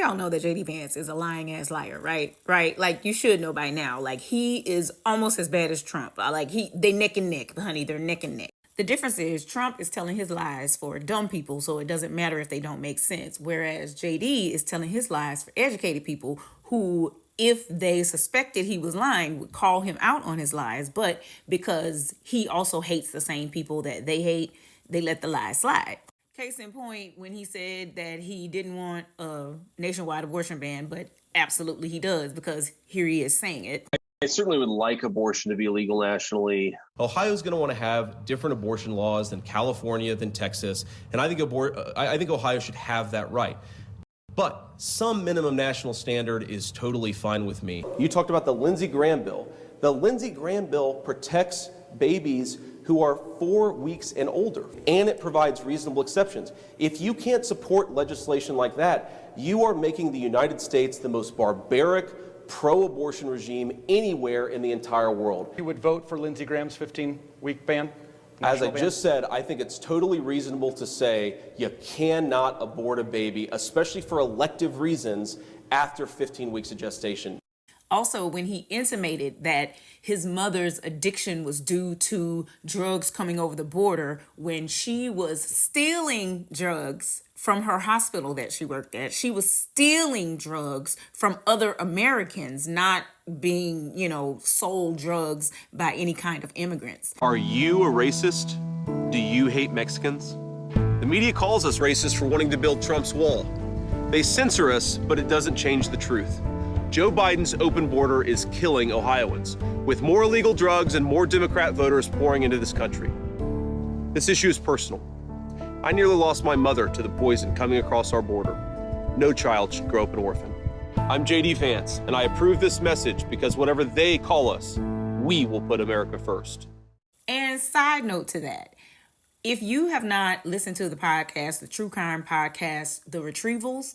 we all know that JD Vance is a lying ass liar, right? Right? Like, you should know by now. Like, he is almost as bad as Trump. They neck and neck, honey. They're neck and neck. The difference is Trump is telling his lies for dumb people, so it doesn't matter if they don't make sense. Whereas JD is telling his lies for educated people who, if they suspected he was lying, would call him out on his lies. But because he also hates the same people that they hate, they let the lies slide. Case in point, when he said that he didn't want a nationwide abortion ban, but absolutely he does, because here he is saying it. I certainly would like abortion to be illegal nationally. Ohio's going to want to have different abortion laws than California, than Texas, and I think Ohio should have that right. But some minimum national standard is totally fine with me. You talked about the Lindsey Graham bill. The Lindsey Graham bill protects babies who are 4 weeks and older, and it provides reasonable exceptions. If you can't support legislation like that, you are making the United States the most barbaric, pro-abortion regime anywhere in the entire world. You would vote for Lindsey Graham's 15-week ban? As I just said, I think it's totally reasonable to say you cannot abort a baby, especially for elective reasons, after 15 weeks of gestation. Also, when he intimated that his mother's addiction was due to drugs coming over the border, when she was stealing drugs from her hospital that she worked at, she was stealing drugs from other Americans, not being, sold drugs by any kind of immigrants. Are you a racist? Do you hate Mexicans? The media calls us racist for wanting to build Trump's wall. They censor us, but it doesn't change the truth. Joe Biden's open border is killing Ohioans, with more illegal drugs and more Democrat voters pouring into this country. This issue is personal. I nearly lost my mother to the poison coming across our border. No child should grow up an orphan. I'm JD Vance, and I approve this message because whatever they call us, we will put America first. And side note to that, if you have not listened to the podcast, the true crime podcast, The Retrievals,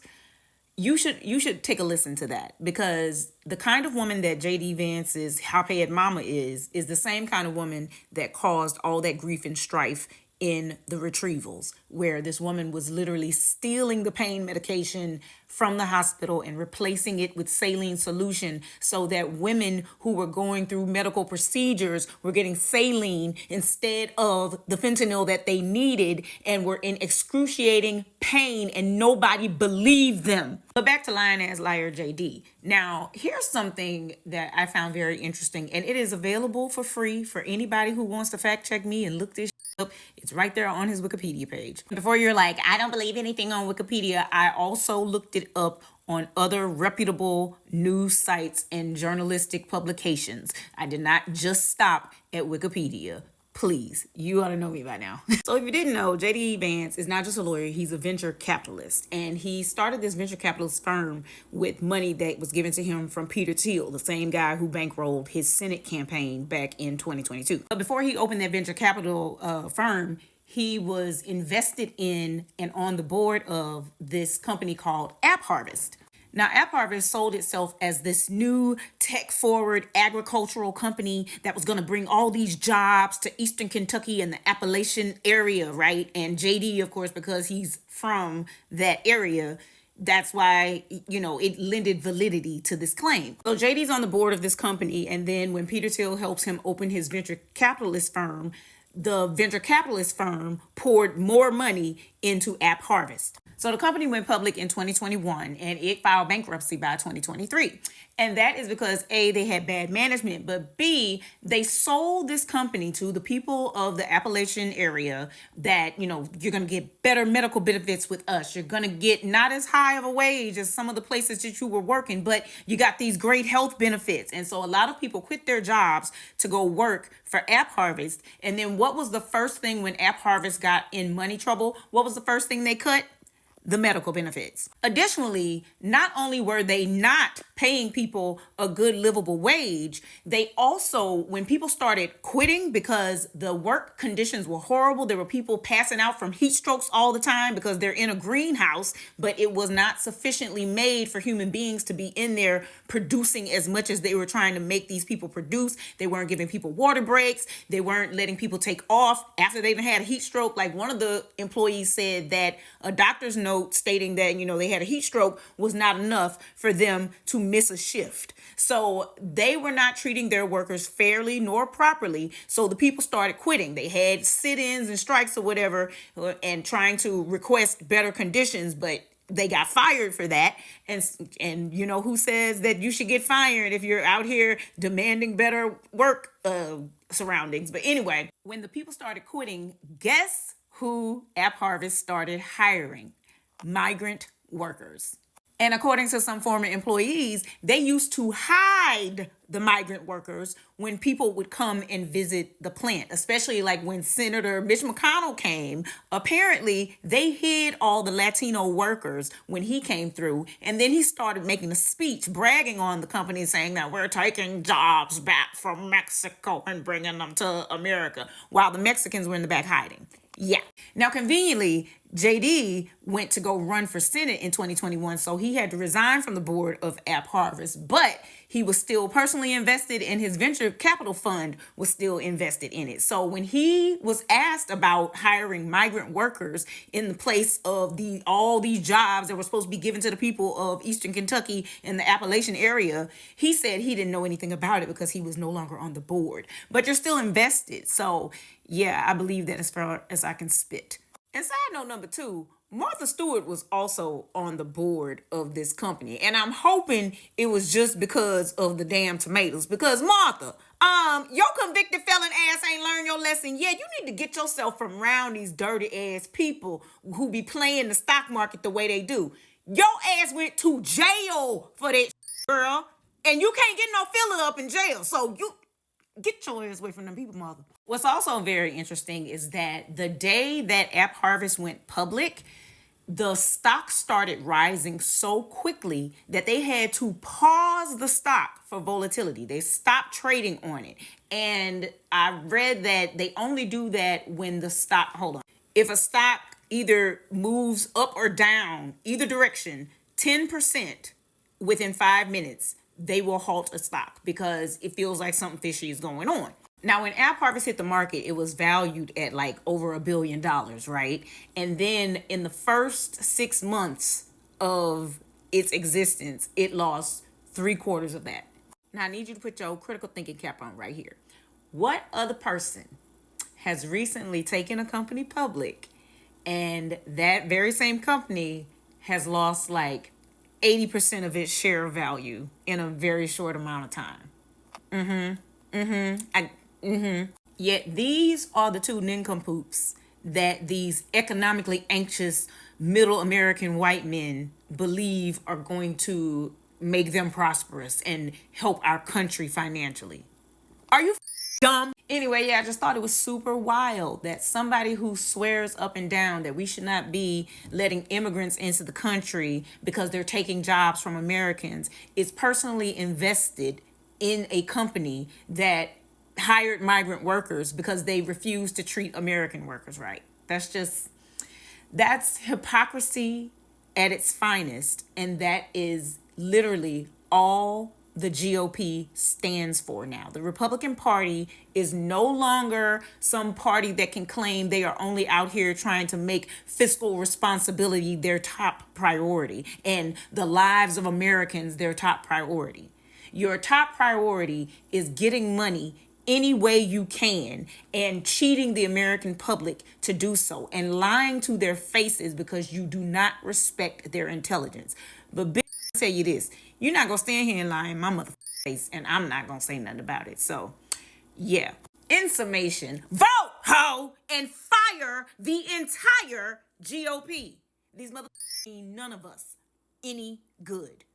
you should take a listen to that, because the kind of woman that JD Vance's hot-head mama is the same kind of woman that caused all that grief and strife in The Retrievals, where this woman was literally stealing the pain medication from the hospital and replacing it with saline solution, so that women who were going through medical procedures were getting saline instead of the fentanyl that they needed, and were in excruciating pain, and nobody believed them. But back to lying ass liar JD. Now, here's something that I found very interesting, and it is available for free for anybody who wants to fact check me and look this up. It's right there on his Wikipedia page. Before you're like, I don't believe anything on Wikipedia, I also looked it up on other reputable news sites and journalistic publications. I did not just stop at Wikipedia. Please, you ought to know me by now. So if you didn't know, JD Vance is not just a lawyer, he's a venture capitalist. And he started this venture capitalist firm with money that was given to him from Peter Thiel, the same guy who bankrolled his Senate campaign back in 2022. But before he opened that venture capital firm, he was invested in and on the board of this company called AppHarvest. Now, AppHarvest sold itself as this new tech-forward agricultural company that was going to bring all these jobs to Eastern Kentucky and the Appalachian area, right? And JD, of course, because he's from that area, that's why, it lended validity to this claim. So JD's on the board of this company, and then when Peter Thiel helps him open his venture capitalist firm, the venture capitalist firm poured more money into AppHarvest. So the company went public in 2021 and it filed bankruptcy by 2023. And that is because A, they had bad management, but B, they sold this company to the people of the Appalachian area that, you're going to get better medical benefits with us. You're going to get not as high of a wage as some of the places that you were working, but you got these great health benefits. And so a lot of people quit their jobs to go work for AppHarvest. And then what was the first thing when AppHarvest got in money trouble? What was the first thing they cut? The medical benefits. Additionally, not only were they not paying people a good livable wage, they also, when people started quitting because the work conditions were horrible, there were people passing out from heat strokes all the time because they're in a greenhouse, but it was not sufficiently made for human beings to be in there producing as much as they were trying to make these people produce. They weren't giving people water breaks. They weren't letting people take off after they even had a heat stroke. Like one of the employees said that a doctor's note note stating that, they had a heat stroke was not enough for them to miss a shift. So they were not treating their workers fairly nor properly. So the people started quitting. They had sit-ins and strikes or whatever, and trying to request better conditions, but they got fired for that. And who says that you should get fired if you're out here demanding better work surroundings? But anyway, when the people started quitting, guess who AppHarvest started hiring? Migrant workers. And according to some former employees, they used to hide the migrant workers when people would come and visit the plant, especially like when Senator Mitch McConnell came. Apparently, they hid all the Latino workers when he came through. And then he started making a speech bragging on the company, saying that we're taking jobs back from Mexico and bringing them to America, while the Mexicans were in the back hiding. Yeah. Now, conveniently, JD went to go run for Senate in 2021, so he had to resign from the board of AppHarvest, but he was still personally invested, and his venture capital fund was still invested in it. So when he was asked about hiring migrant workers in the place of all these jobs that were supposed to be given to the people of Eastern Kentucky and the Appalachian area, he said he didn't know anything about it because he was no longer on the board. But you're still invested. So yeah, I believe that as far as I can spit. And side note number 2, Martha Stewart was also on the board of this company. And I'm hoping it was just because of the damn tomatoes. Because Martha, your convicted felon ass ain't learned your lesson yet. You need to get yourself from around these dirty ass people who be playing the stock market the way they do. Your ass went to jail for that, girl. And you can't get no filler up in jail. So you get your ass away from them people, Martha. What's also very interesting is that the day that AppHarvest went public, the stock started rising so quickly that they had to pause the stock for volatility. They stopped trading on it. And I read that they only do that when the stock, if a stock either moves up or down, either direction, 10% within 5 minutes, they will halt a stock because it feels like something fishy is going on. Now, when AppHarvest hit the market, it was valued at like over $1 billion, right? And then in the first 6 months of its existence, it lost 3/4 of that. Now, I need you to put your critical thinking cap on right here. What other person has recently taken a company public and that very same company has lost like 80% of its share value in a very short amount of time? Yet these are the two nincompoops that these economically anxious middle American white men believe are going to make them prosperous and help our country financially. Are you dumb? Anyway, yeah, I just thought it was super wild that somebody who swears up and down that we should not be letting immigrants into the country because they're taking jobs from Americans is personally invested in a company that hired migrant workers because they refuse to treat American workers right. That's hypocrisy at its finest. And that is literally all the GOP stands for now. The Republican Party is no longer some party that can claim they are only out here trying to make fiscal responsibility their top priority and the lives of Americans their top priority. Your top priority is getting money any way you can and cheating the American public to do so and lying to their faces because you do not respect their intelligence. But bitch, I'll tell you this, you're not gonna stand here and lie in my motherfucking face and I'm not gonna say nothing about it. So yeah, in summation, vote ho and fire the entire GOP. These motherfuckers mean none of us any good.